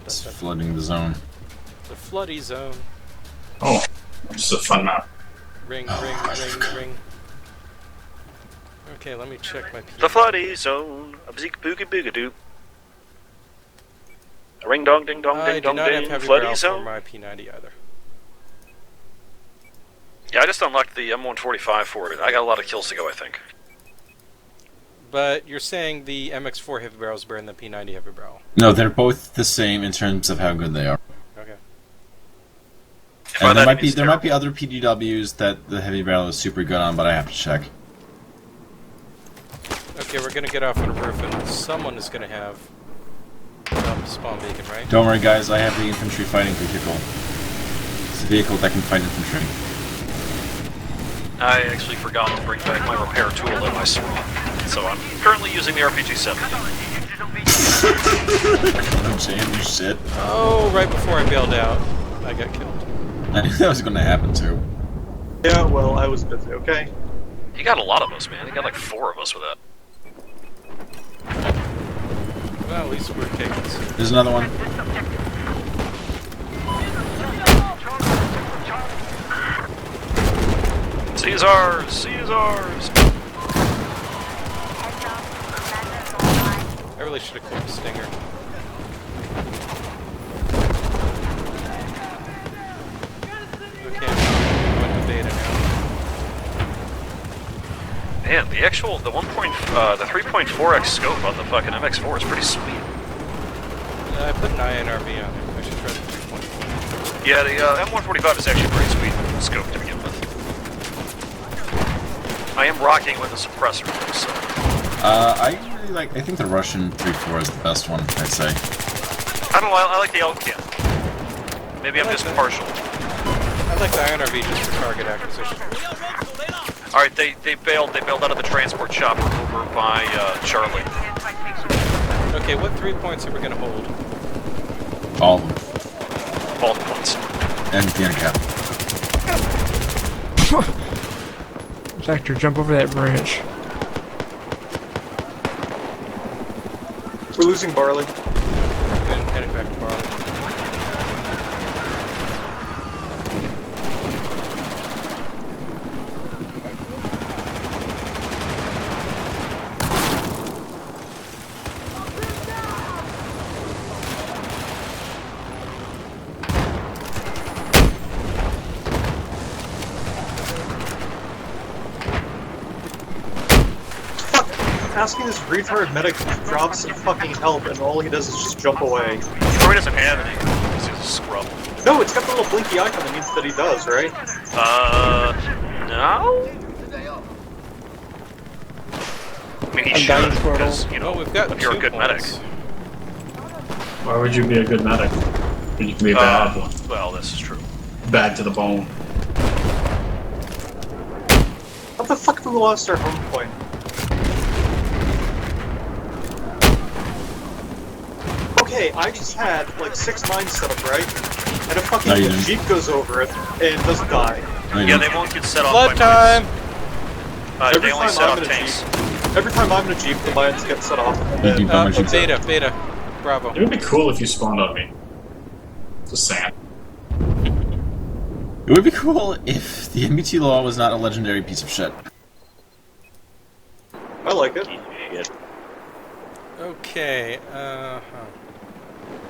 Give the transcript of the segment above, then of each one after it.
It's flooding the zone. The floody zone. Oh, this is a fun map. Ring. Okay, let me check my P. The floody zone. A bzee boogie boogadoo. Ring dong ding dong I ding do dong not have ding. heavy Floody barrel for zone. my P90 either. Yeah, I just unlocked the M145 for it. I got a lot of kills to go, I think. But you're saying the MX4 heavy barrel is better than the P90 heavy barrel? No, they're both the same in terms of how good they are. Okay. And there might be other PDWs that the heavy barrel is super good on, but I have to check. Okay, we're gonna get off on a roof, and someone is gonna have spawn beacon, right? Don't worry, guys. I have the infantry fighting vehicle. It's a vehicle that can fight infantry. I actually forgot to bring back my repair tool in my swamp, so I'm currently using the RPG-7. I'm saying you shit. Oh, right before I bailed out, I got killed. I knew that was going to happen too. Yeah, well, I was busy, okay? He got a lot of us, man. He got like 4 of us with that. Well, at least we're taking this. There's another one. Caesars! I really should have called a stinger. Okay, I'm going to beta now. Man, the 3.4x scope on the fucking MX4 is pretty sweet. I put an INRV on it. I should try the 3.4. Yeah, the M145 is actually pretty sweet scope to begin with. I am rocking with a suppressor, though, so... I really like... I think the Russian 3.4 is the best one, I'd say. I don't know, I like the L-Kit. Maybe I'm just partial. I like the INRV just for target acquisition. Alright, they bailed out of the transport chopper over by Charlie. Okay, what 3 points are we going to hold? All of them. All the points. And the cap. Vector, jump over that branch. We're losing Barley. Then heading back to Barley. Asking this retard medic to drop some fucking help, and all he does is just jump away. Troy doesn't have any. He's a scrub. No, it's got the little blinky icon that means that he does, right? No? I mean, he should, because, you know, Well, we've got if you're a 2 good medic. points. Why would you be a good medic? You can be a bad one. Well, this is true. Bad to the bone. How the fuck have we lost our home point? Okay, I just had like 6 mines set up, right? And a fucking Jeep goes over it and doesn't die. Yeah, they won't get set off Flood by time! mines. They only set off tanks. Every time I'm in a Jeep, the mines get set off. And then, Beta. Bravo. it would be cool if you spawned on me. Just saying. It would be cool if the MBT law was not a legendary piece of shit. I like it. Okay,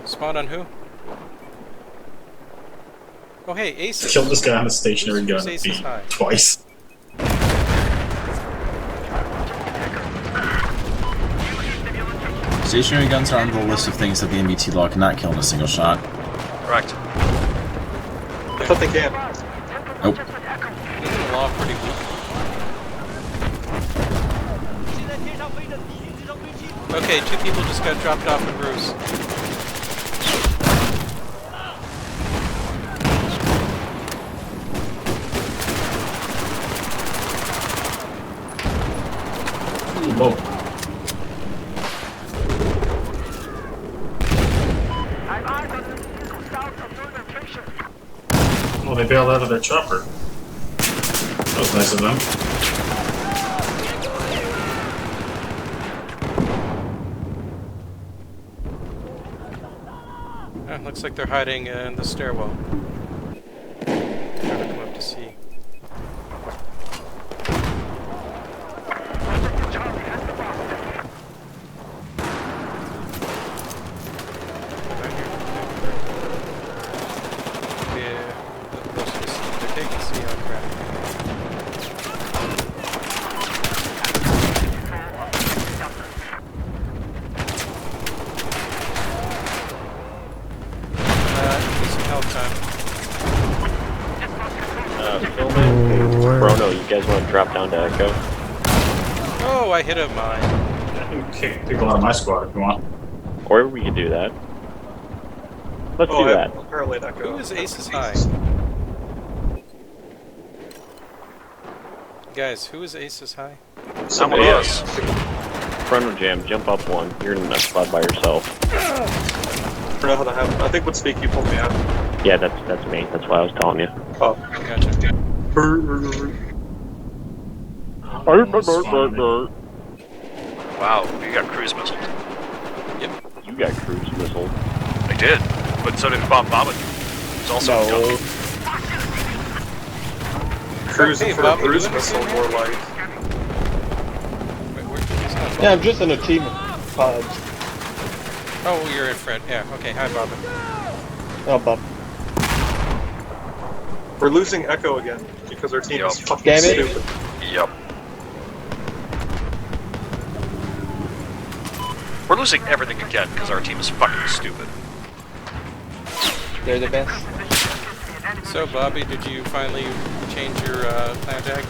Spawn on who? Oh hey, Ace is... Killed this guy on a stationary gun Ace is high. twice. Stationary guns are on the list of things that the MBT law cannot kill in a single shot. Correct. I thought they can. Nope. Isn't the law pretty weak? Okay, 2 people just got dropped off at roofs. Whoa. Well, they bailed out of their chopper. That was nice of them. Looks like they're hiding in the stairwell. Trying to come up to see. Chrono, you guys want to drop down to Echo? Oh, I hit a mine. You can kick people out of my squad if you want. Or we could do that. Let's do that. Apparently that Who is Aces High? Guys, who is Aces High? Somebody else. Chrono Jam, jump up one. You're in that spot by yourself. I don't know how that happened. I think with Speak you pulled me out. Yeah, that's me. That's why I was telling you. Oh. Gotcha. Wow, you got cruise missiles. Yep. You got cruise missile. I did, but so did Bob Bobbitt. He's also a junkie. Cruising Hey, for Bob, a cruise you missile, wanna more see like. Wait, where's that? Yeah, I'm just in a team of pods. Oh, you're in front. Yeah, okay. Hi, Bob. Oh, Bob. We're losing Echo again because our team is fucking Damn it. stupid. Yep. We're losing everything again because our team is fucking stupid. They're the best. So, Bobby, did you finally change your clan tag?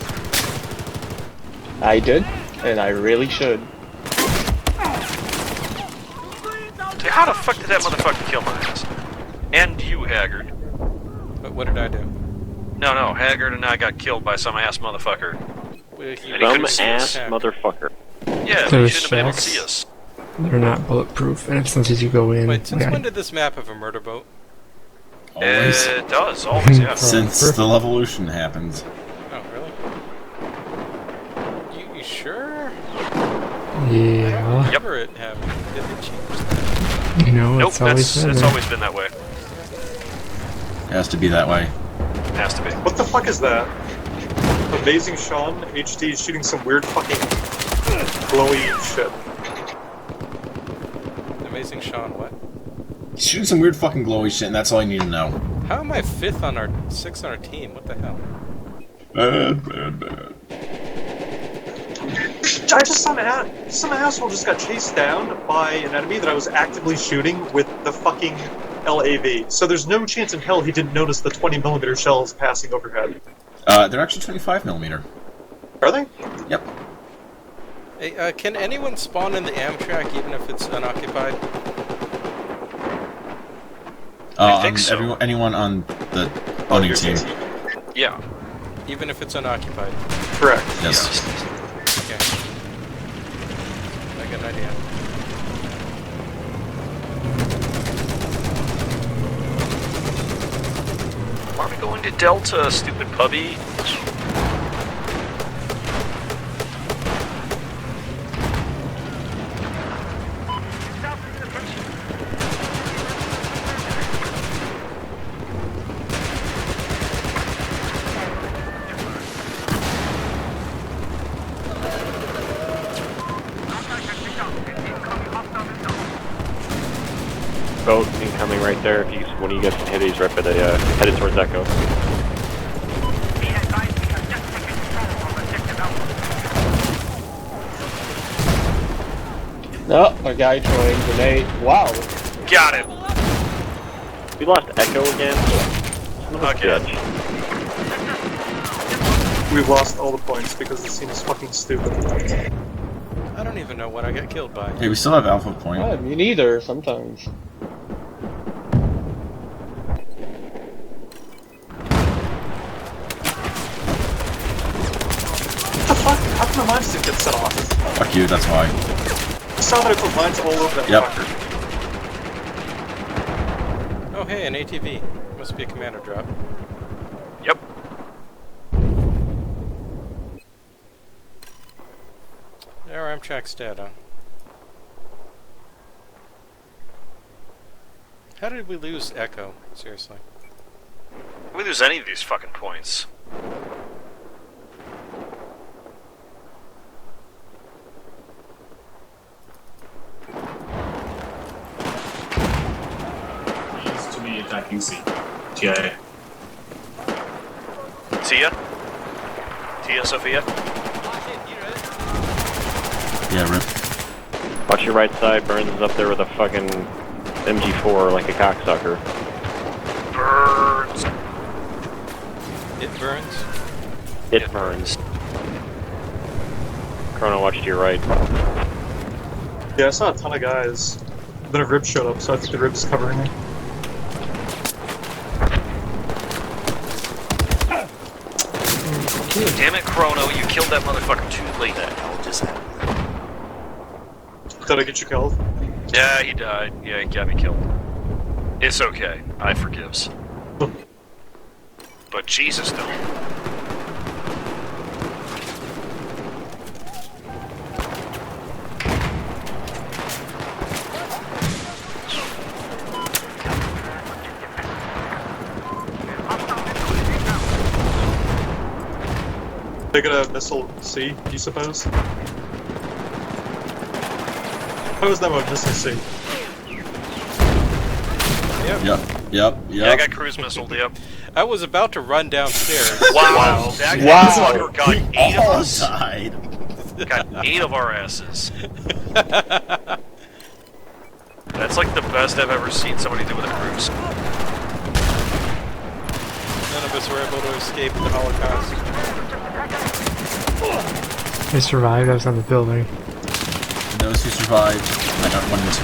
I did, and I really should. Hey, how the fuck did that motherfucker kill my ass? And you, Haggard. But what did I do? No, Haggard and I got killed by some ass motherfucker. Well, he Some couldn't Some see ass us. motherfucker. Yeah, but he Those shouldn't have been able to shacks. see us. They're not bulletproof, and as soon as you go in, Wait, since yeah, when did this map have a murder boat? Always. It does, always, yeah. Since the Levolution happened. Oh, really? You sure? yeah, Remember it having? Did they change that? you know, Nope, it's always it's better. always been that way. Has to be that way. Has to be. What the fuck is that? Amazing Sean HD is shooting some weird fucking glowy shit. Amazing Sean, what? He's shooting some weird fucking glowy shit, and that's all I need to know. How am I 6th on our team? What the hell? Bad. I just some asshole just got chased down by an enemy that I was actively shooting with the fucking LAV. So there's no chance in hell he didn't notice the 20mm shells passing overhead. They're actually 25mm. Are they? Yep. Hey, can anyone spawn in the Amtrak even if it's unoccupied? I think so. Anyone on the owning team. Yeah. Even if it's unoccupied? Correct. Yes. Okay. I got an idea. Why are we going to Delta, stupid puppy? Boat incoming right there. If you, one of you guys can hit it, he's right by the, headed towards Echo. No, a guy throwing grenade. Wow. Got it! We lost Echo again? Son of a Okay. bitch. We've lost all the points because this team is fucking stupid. I don't even know what I got killed by. Hey, we still have Alpha Point. Me neither, sometimes. What the fuck? How come the mines didn't get set off? Fuck you, that's why. I saw that I put mines all over that Yep. fucker. Oh, hey, an ATV. Must be a commander drop. Yep. There, Amtrak's dead, huh? How did we lose Echo? Seriously. If we lose any of these fucking points. He used to be attacking C. TIA. Tia? Tia Sophia? Yeah, rip. Watch your right side. Burns is up there with a fucking MG4 like a cocksucker. Burns. It burns. It burns. Chrono, watch to your right. Yeah, I saw a ton of guys. Then a rib showed up, so I think the rib is covering me. Damn it, Chrono, you killed that motherfucker too late. Did I get you killed? Yeah, he died. Yeah, he got me killed. It's okay. I forgives. But Jesus don't. They got a missile C, do you suppose? How is that a missile C? Yep. Yeah, I got cruise missile, yep. I was about to run downstairs. Wow, that motherfucker got 8 of us. Side. Got 8 of our asses. That's like the best I've ever seen somebody do with a cruise. None of us were able to escape the Holocaust. I survived. I was on the building. Those who survived, I got one into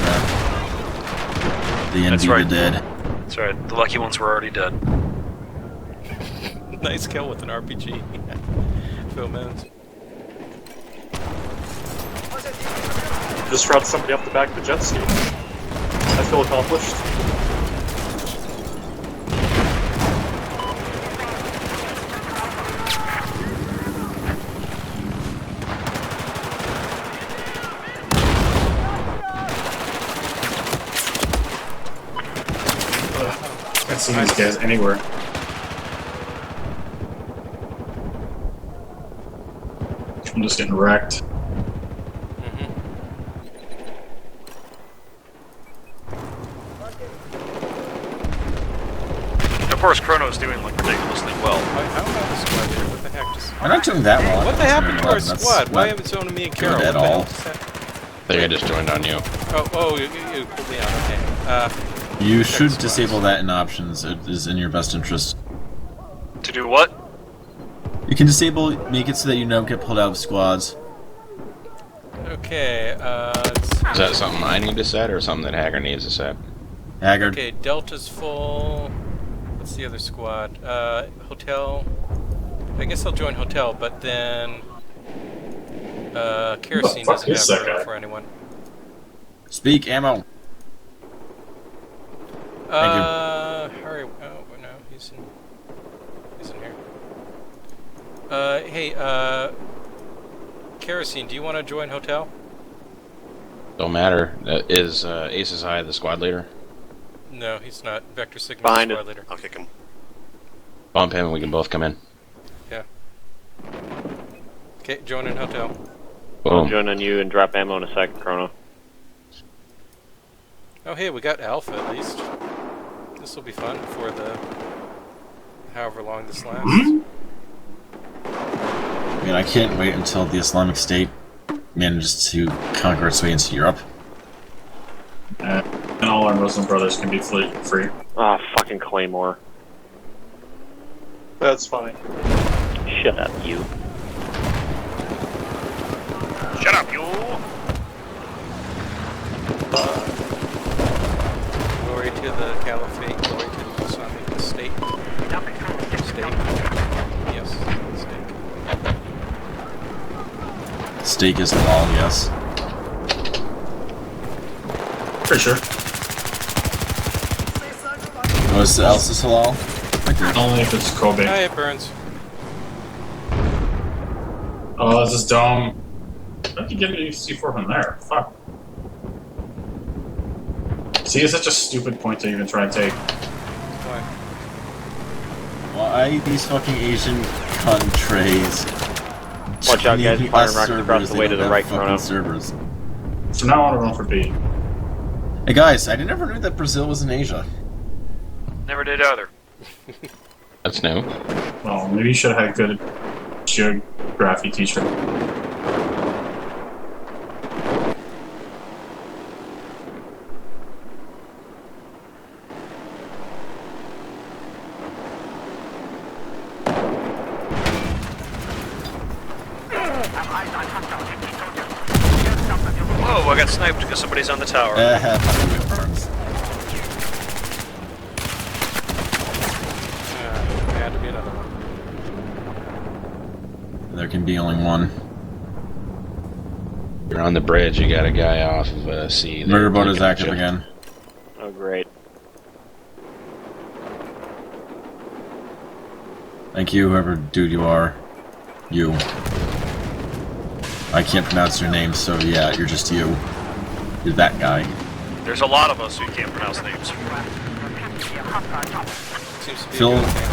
the That's NB right. dead. That's right, the lucky ones were already dead. Nice kill with an RPG. Phil Mans. Just routed somebody off the back of the jet ski. I feel accomplished. Can't see these guys anywhere. I'm just getting wrecked. Of course, Chrono's doing like ridiculously well. How am I the squad leader? What the heck just... I'm not doing that well. What the happened to our That's squad? Why not haven't it's only me and Carol? good What at the hell all. just happened? I think I just joined on you. Oh, you put me on, okay. You should squads. disable that in options. It is in your best interest. To do what? You can disable, make it so that you don't get pulled out of squads. Okay, Is that something I need to set or something that Hacker needs to set? Haggard. okay, Delta's full. What's the other squad? Hotel. I guess I'll join Hotel, but then Kerosene fuck doesn't is that have room guy? for anyone. Speak, ammo. Hurry! Oh no, he's in here. Hey, Kerosene, do you want to join Hotel? Don't matter. Is Aces High the squad leader? No, he's not. Vector Sigma Behind squad it. leader. I'll kick him. Bump him and we can both come in. Yeah. Okay, join in Hotel. I'll Boom. join on you and drop ammo in a second, Chrono. Oh, hey, we got Alpha at least. This will be fun for the however long this lasts. I mean, I can't wait until the Islamic State manages to conquer its way into Europe. And all our Muslim brothers can be free. Ah, fucking Claymore. That's fine. Shut up, you. Shut up, you! Glory to the Caliphate, glory to the Islamic State. State. Yes, state. Steak is halal, yes. Pretty sure. What else is halal? Like the- Only if it's Kobe. Ah, it burns. Oh, there's this dome. I can get a C4 from there. Fuck. See, it's such a stupid point to even try and take. Why? Why these fucking Asian countries? Watch out, guys, Need firing us rockets across servers, the they way to don't the have right, fucking Chrono. servers. So now I want to run for B. Hey guys, I never knew that Brazil was in Asia. Never did either. That's new. Well, maybe you should have had a good geography teacher. Whoa, I got sniped because somebody's on the tower. Fucking good burns. There had to be another one. There can be only one. You're on the bridge. You got a guy off of C. there Murder boat is looking at active you. again. Oh, great. Thank you, whoever dude you are. You. I can't pronounce your name, so yeah, you're just you. You're that guy. There's a lot of us who can't pronounce names. Seems to be Phil- a good thing.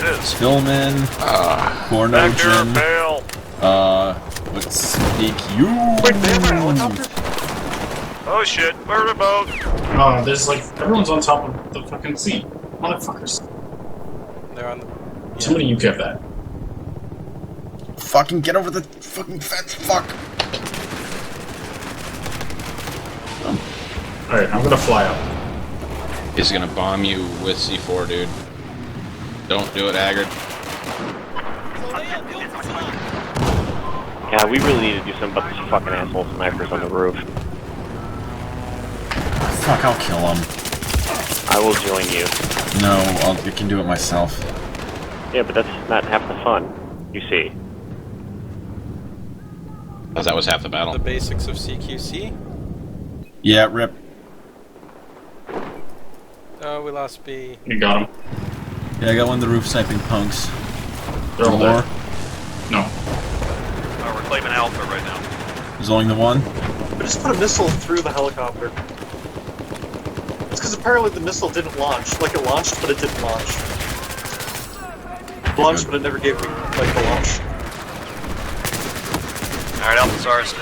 It is. Philman, Back there, Cornogen, fail. let's speak you. Wait, they have a helicopter? Oh shit, murder boat. Oh, there's like, everyone's on top of the fucking sea. Motherfuckers. They're on the. Somebody you kept that. Fucking get over the fucking fence, fuck. Alright, I'm gonna fly up. He's gonna bomb you with C4, dude. Don't do it, Haggard. Yeah, we really need to do something about these fucking asshole snipers on the roof. Fuck, I'll kill him. I will join you. No, I can do it myself. Yeah, but that's not half the fun, you see. Because that was half the battle. The basics of CQC. Yeah, rip. Oh, we lost B. You got him. Yeah, I got one of the roof sniping punks. They're all More. there. No. Oh, we're claiming Alpha right now. There's only the one. We just put a missile through the helicopter. It's because apparently the missile didn't launch. Like, it launched, but it didn't launch. It launched, but it never gave me, like, the launch. Alright, Alpha's ours.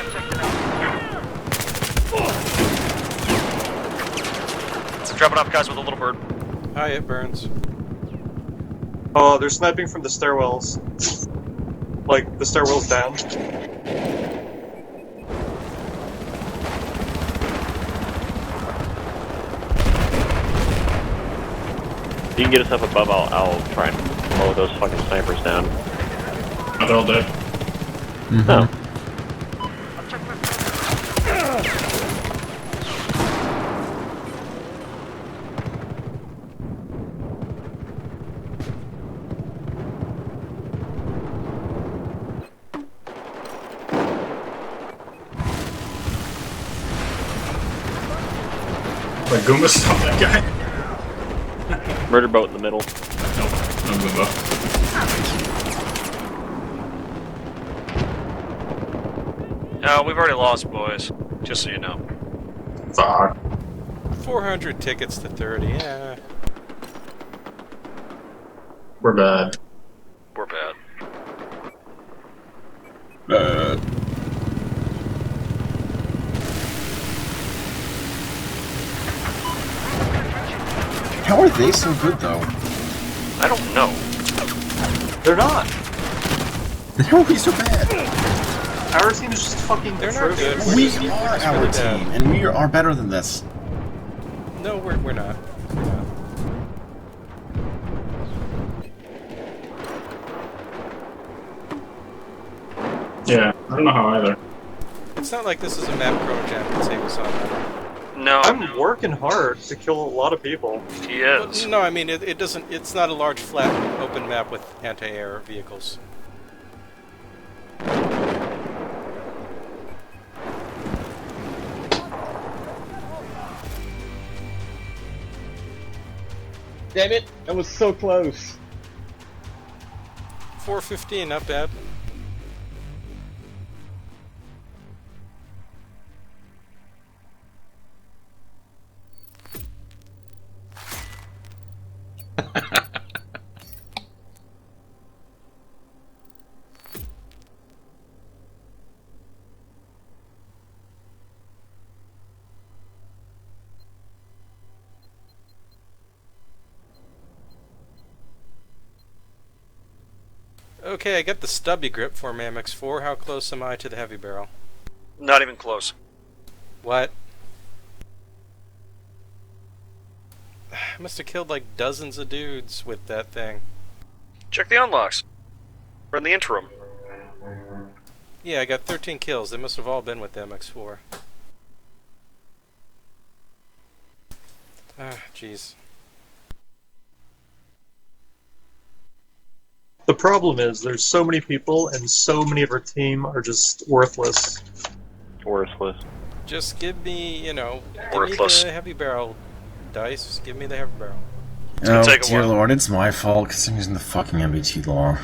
Dropping off guys with a little bird. Hi, it burns. Oh, they're sniping from the stairwells. Like, the stairwells down. If you can get us up above, I'll try and mow those fucking snipers down. Oh, they're all dead. Oh. Like, Goomba stop that guy. Murder boat in the middle. Nope, no Goomba. No, we've already lost, boys. Just so you know. Fuck. 400 tickets to 30. Yeah. We're bad. We're bad. How are they so good, though? I don't know. They're not. How are we so bad? Our team is just fucking They're not good. atrocious. We just- are we're just our really team, bad. and we are better than this. No, we're not. We're not. Yeah, I don't know how either. It's not like this is a map Chrono Jam can save us on. No. I'm working hard to kill a lot of people. He is. No, I mean it doesn't. It's not a large, flat, open map with anti-air vehicles. Damn it! That was so close. 415, not bad. Okay, I got the stubby grip for my MX4. How close am I to the heavy barrel? Not even close. What? I must have killed like dozens of dudes with that thing. Check the unlocks. We're in the interim. Yeah, I got 13 kills. They must have all been with the MX4. Ah, jeez. The problem is there's so many people and so many of our team are just worthless. Worthless. Just give me, you know, give me Worthless. the heavy barrel dice. Just give me the heavy barrel. Oh, take a dear while. lord, it's my fault because I'm using the fucking MBT law.